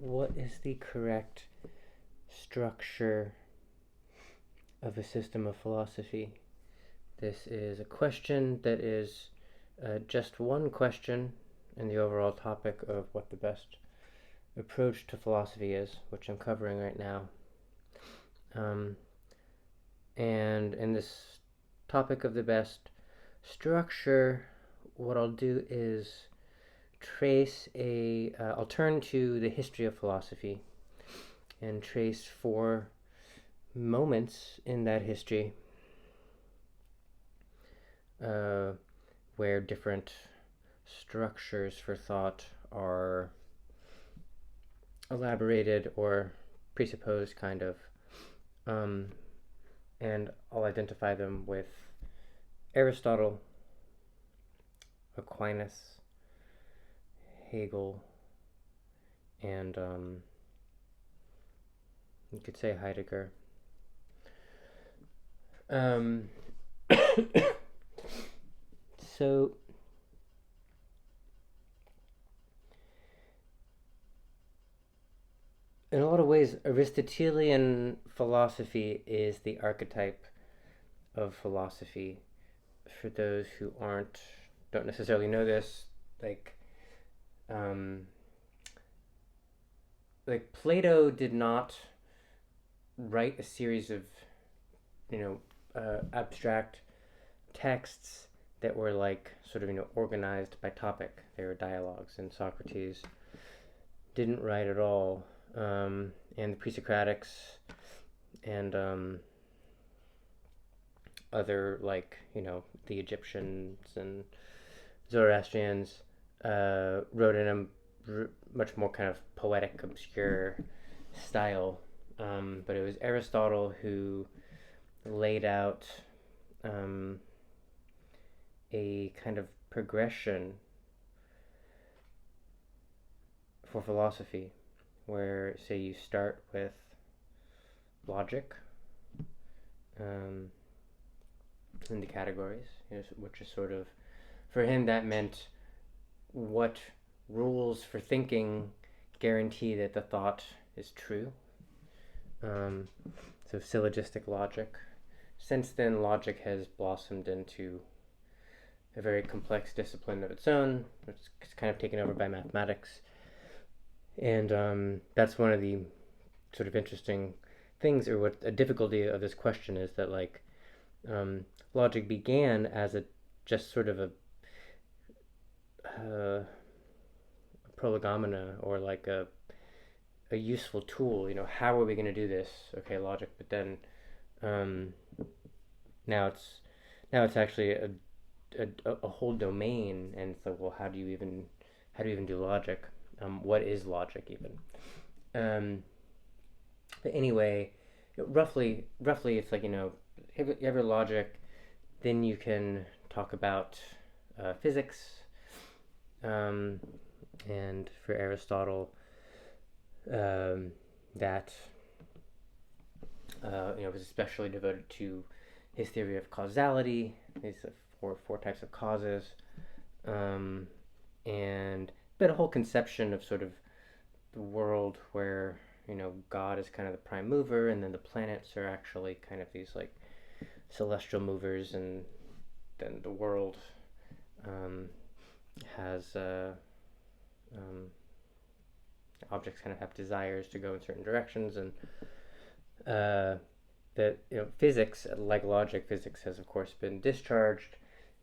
what is the correct structure of a system of philosophy? This is a question that is just one question in the overall topic of what the best approach to philosophy is, which I'm covering right now. And in this topic of the best structure, what I'll do is I'll turn to the history of philosophy and trace 4 moments in that history where different structures for thought are elaborated or presupposed, kind of. And I'll identify them with Aristotle, Aquinas, Hegel, and you could say Heidegger. So in a lot of ways, Aristotelian philosophy is the archetype of philosophy. For those who don't necessarily know this, like Plato did not write a series of, abstract texts that were sort of, organized by topic. They were dialogues, and Socrates didn't write at all. And the pre-Socratics and other, the Egyptians and Zoroastrians wrote in a much more kind of poetic, obscure style. But it was Aristotle who laid out a kind of progression for philosophy, where, say, you start with logic in the categories, which is sort of, for him, that meant what rules for thinking guarantee that the thought is true. So syllogistic logic. Since then, logic has blossomed into a very complex discipline of its own, which is kind of taken over by mathematics. And that's one of the sort of interesting things, or what a difficulty of this question is, that logic began as just sort of a prolegomena, or a useful tool. How are we going to do this? Okay, logic. But then now it's actually a whole domain, and so, well, how do you even do logic? What is logic even? But anyway, roughly it's if you have your logic, then you can talk about physics. And for Aristotle, that was especially devoted to his theory of causality. These four types of causes, and but a whole conception of sort of the world where God is kind of the prime mover, and then the planets are actually kind of these celestial movers, and then the world has objects kind of have desires to go in certain directions, and that physics, like logic, physics has of course been discharged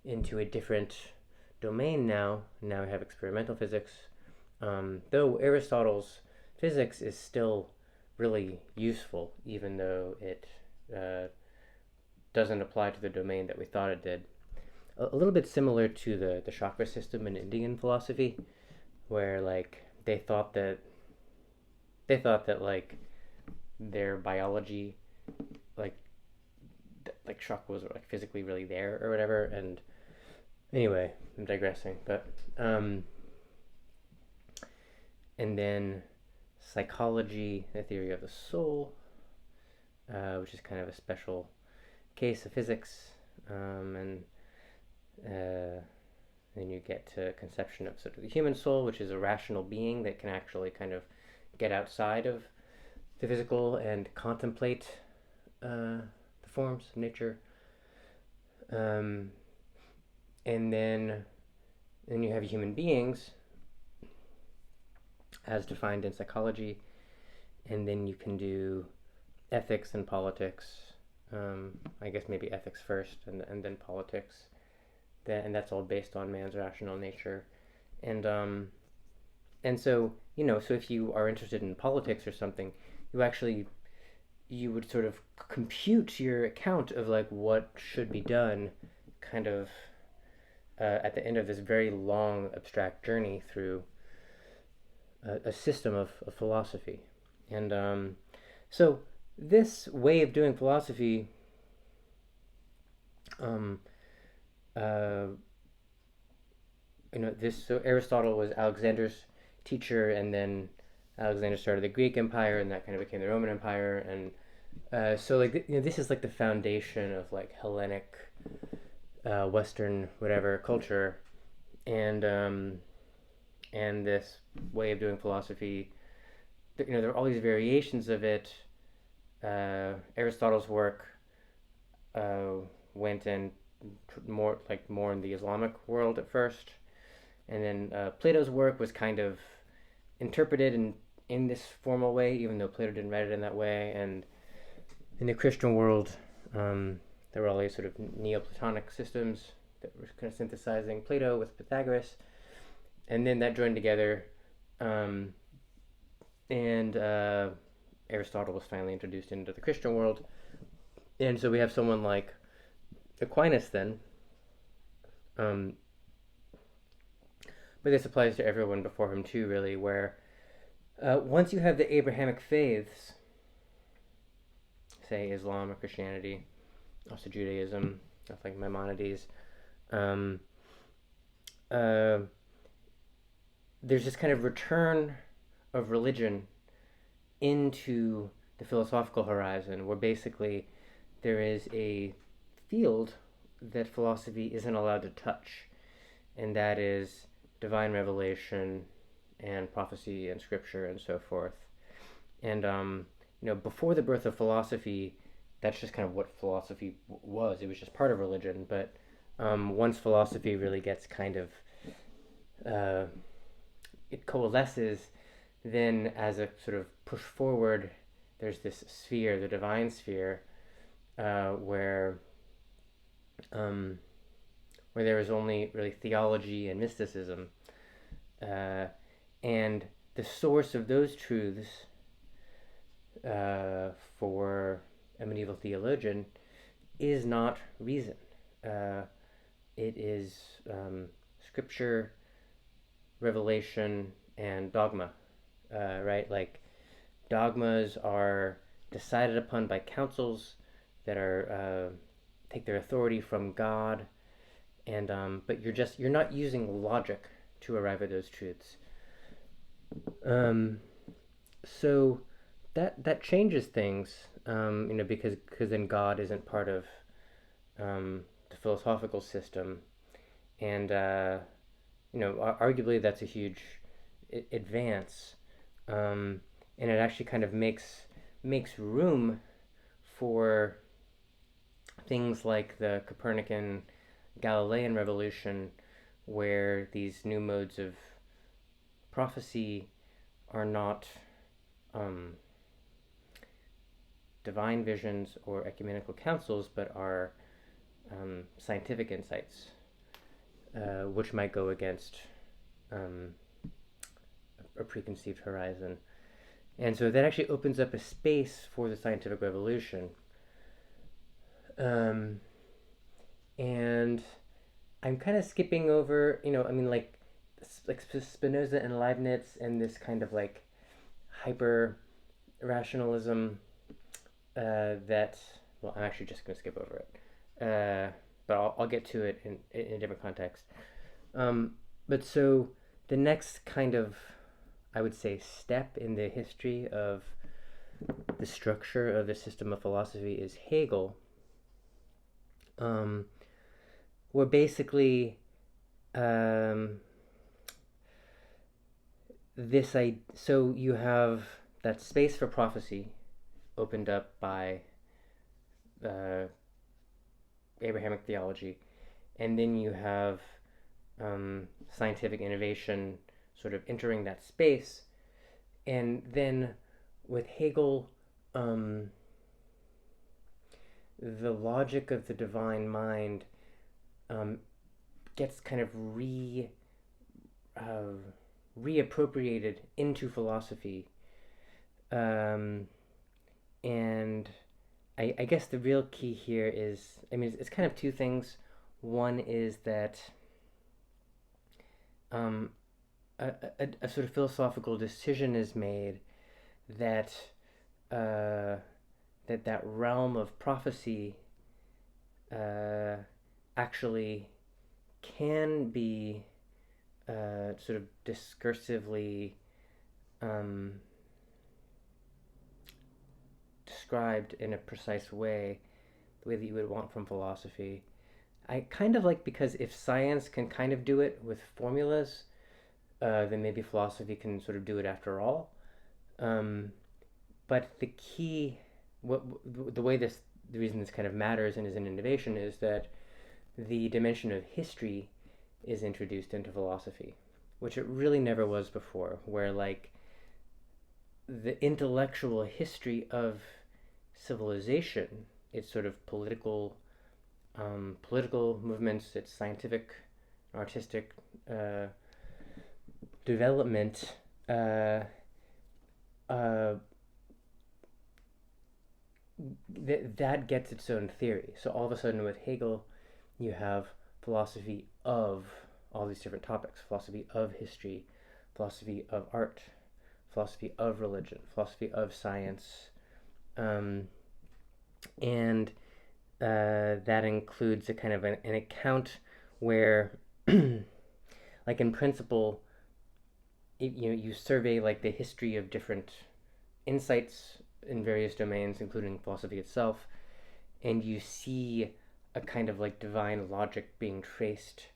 into a different domain now. Now we have experimental physics, though Aristotle's physics is still really useful, even though it doesn't apply to the domain that we thought it did. A little bit similar to the chakra system in Indian philosophy, where they thought that their biology, chakras were physically really there or whatever. And anyway, I'm digressing, but and then psychology, the theory of the soul, which is kind of a special case of physics, and then you get to conception of sort of the human soul, which is a rational being that can actually kind of get outside of the physical and contemplate the forms of nature. And then you have human beings as defined in psychology, and then you can do ethics and politics. I guess maybe ethics first, and then politics. And that's all based on man's rational nature. And so, so if you are interested in politics or something, you would sort of compute your account of like what should be done, kind of at the end of this very long abstract journey through a system of philosophy. And so this way of doing philosophy, so Aristotle was Alexander's teacher, and then Alexander started the Greek Empire, and that kind of became the Roman Empire, and so like this is like the foundation of like Hellenic, Western whatever culture, and this way of doing philosophy, there are all these variations of it. Aristotle's work went in more in the Islamic world at first, and then Plato's work was kind of interpreted in this formal way, even though Plato didn't write it in that way. And in the Christian world, there were all these sort of Neoplatonic systems that were kind of synthesizing Plato with Pythagoras, and then that joined together, and Aristotle was finally introduced into the Christian world. And so we have someone like Aquinas then, but this applies to everyone before him too, really, where once you have the Abrahamic faiths, say Islam or Christianity, also Judaism, stuff like Maimonides, there's this kind of return of religion into the philosophical horizon, where basically there is a field that philosophy isn't allowed to touch, and that is divine revelation and prophecy and scripture and so forth. And before the birth of philosophy, that's just kind of what philosophy was. It was just part of religion. But once philosophy really gets kind of it coalesces, then as a sort of push forward, there's this sphere, the divine sphere, where there is only really theology and mysticism, and the source of those truths for a medieval theologian is not reason. It is scripture, revelation, and dogma. Right? Like, dogmas are decided upon by councils that are take their authority from God, and but you're not using logic to arrive at those truths. So that changes things, because then God isn't part of the philosophical system, and arguably that's a huge advance, and it actually kind of makes room for things like the Copernican Galilean revolution, where these new modes of prophecy are not divine visions or ecumenical councils, but are scientific insights, which might go against a preconceived horizon. And so that actually opens up a space for the scientific revolution. And I'm kind of skipping over, like Spinoza and Leibniz and this kind of like hyper rationalism that, well, I'm actually just going to skip over it. But I'll get to it in a different context. But so the next kind of, I would say, step in the history of the structure of the system of philosophy is Hegel, where basically so you have that space for prophecy opened up by uh, Abrahamic theology, and then you have scientific innovation sort of entering that space, and then with Hegel, um, the logic of the divine mind um, gets kind of uh, reappropriated into philosophy, um, and I guess the real key here is, I mean, it's kind of two things. One is that um, a sort of philosophical decision is made that uh, that realm of prophecy uh, actually can be sort of discursively um, described in a precise way, the way that you would want from philosophy. I kind of like, because if science can kind of do it with formulas, then maybe philosophy can sort of do it after all. Um, but the key, what the way this, the reason this kind of matters and is an innovation is that the dimension of history is introduced into philosophy, which it really never was before, where like the intellectual history of civilization, its sort of political movements, its scientific, artistic development, uh, that gets its own theory. So all of a sudden with Hegel, you have philosophy of all these different topics: philosophy of history, philosophy of art, philosophy of religion, philosophy of science, and that includes a kind of an account where, like in principle, you survey like the history of different insights in various domains, including philosophy itself, and you see a kind of like divine logic being traced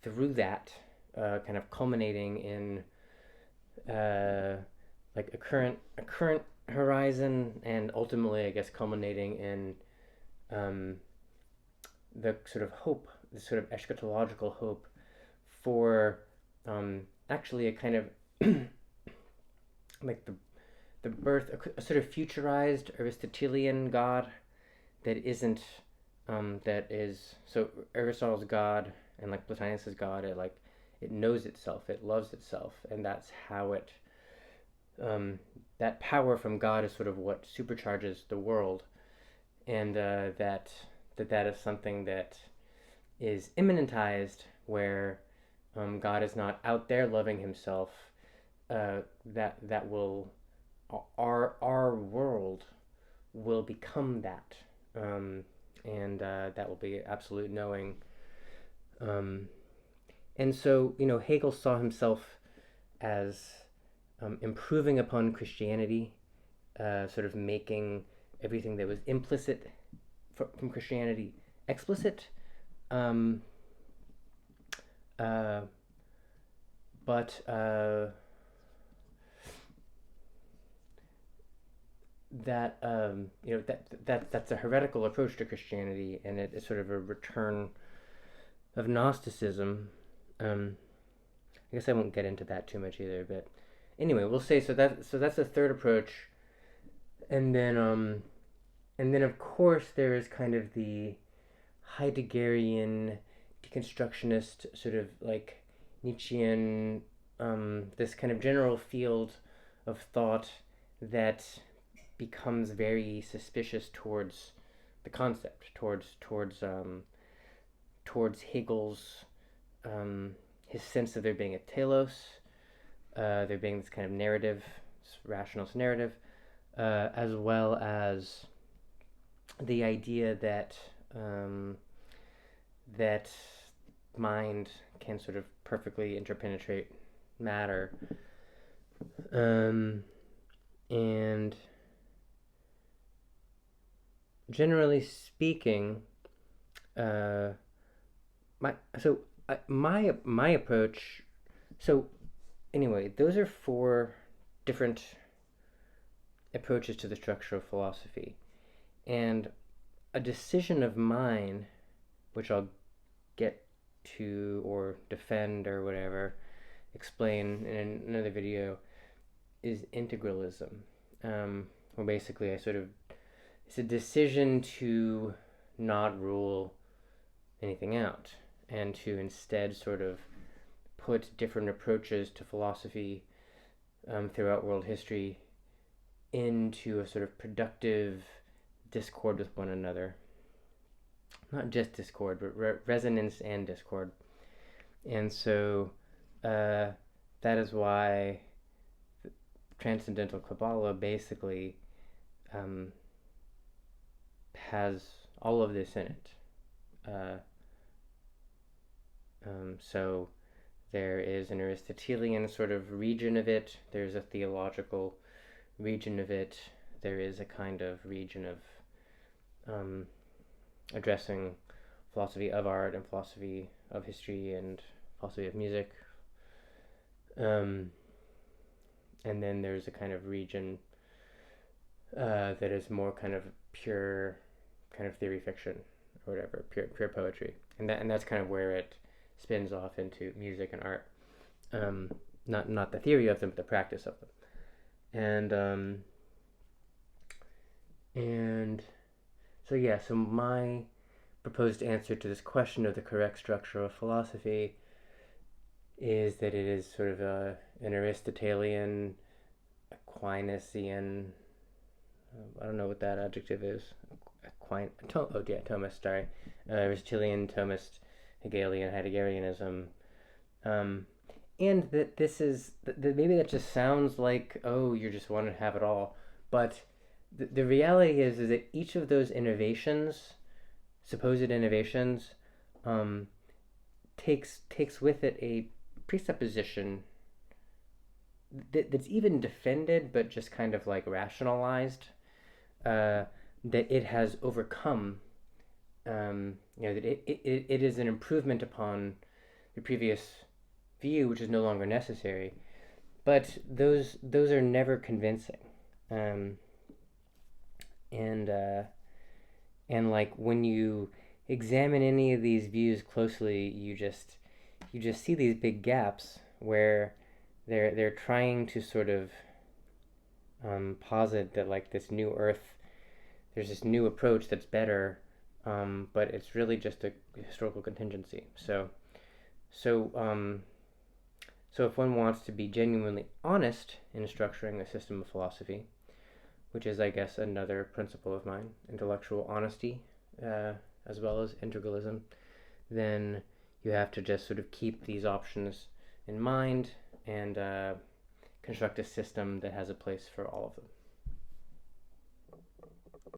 through that, kind of culminating in like a current horizon, and ultimately, I guess, culminating in the sort of hope, the sort of eschatological hope for actually a kind of like the birth, a sort of futurized Aristotelian God that isn't that is, so Aristotle's God and like Plotinus's God, it knows itself, it loves itself, and that's how it that power from God is sort of what supercharges the world, and that is something that is immanentized, where God is not out there loving himself. That will, our world will become that, and that will be absolute knowing. And so, Hegel saw himself as improving upon Christianity, sort of making everything that was implicit from Christianity explicit. Um, uh, but that that's a heretical approach to Christianity, and it is sort of a return of Gnosticism. I guess I won't get into that too much either, but anyway, we'll say, so that's the third approach, and then of course there is kind of the Heideggerian deconstructionist, sort of like Nietzschean, this kind of general field of thought that becomes very suspicious towards the concept, towards Hegel's his sense of there being a telos, there being this kind of narrative, this rationalist narrative, as well as the idea that that mind can sort of perfectly interpenetrate matter, and generally speaking, my approach. So anyway, those are four different approaches to the structure of philosophy. And a decision of mine, which I'll get to or defend or whatever, explain in another video, is integralism. Where basically it's a decision to not rule anything out and to instead sort of put different approaches to philosophy throughout world history into a sort of productive discord with one another. Not just discord, but resonance and discord. And so that is why Transcendental Kabbalah basically has all of this in it. So there is an Aristotelian sort of region of it, there's a theological region of it, there is a kind of region of addressing philosophy of art and philosophy of history and philosophy of music. And then there's a kind of region that is more kind of pure kind of theory fiction or whatever, pure poetry. And that's kind of where it spins off into music and art. Not the theory of them, but the practice of them. And so my proposed answer to this question of the correct structure of philosophy is that it is sort of an Aristotelian, Aquinasian, I don't know what that adjective is. Thomist, sorry. Aristotelian, Thomist, Hegelian, Heideggerianism. And that this is, maybe that just sounds like, oh, you just want to have it all. But the reality is that each of those innovations, supposed innovations, takes with it a presupposition that's even defended, but just kind of like rationalized, that it has overcome, that it is an improvement upon the previous view, which is no longer necessary. But those are never convincing, and like when you examine any of these views closely, you just see these big gaps where they're trying to sort of posit that like this new earth, there's this new approach that's better, but it's really just a historical contingency. So if one wants to be genuinely honest in structuring a system of philosophy, which is, I guess, another principle of mine, intellectual honesty, as well as integralism, then you have to just sort of keep these options in mind and construct a system that has a place for all of them.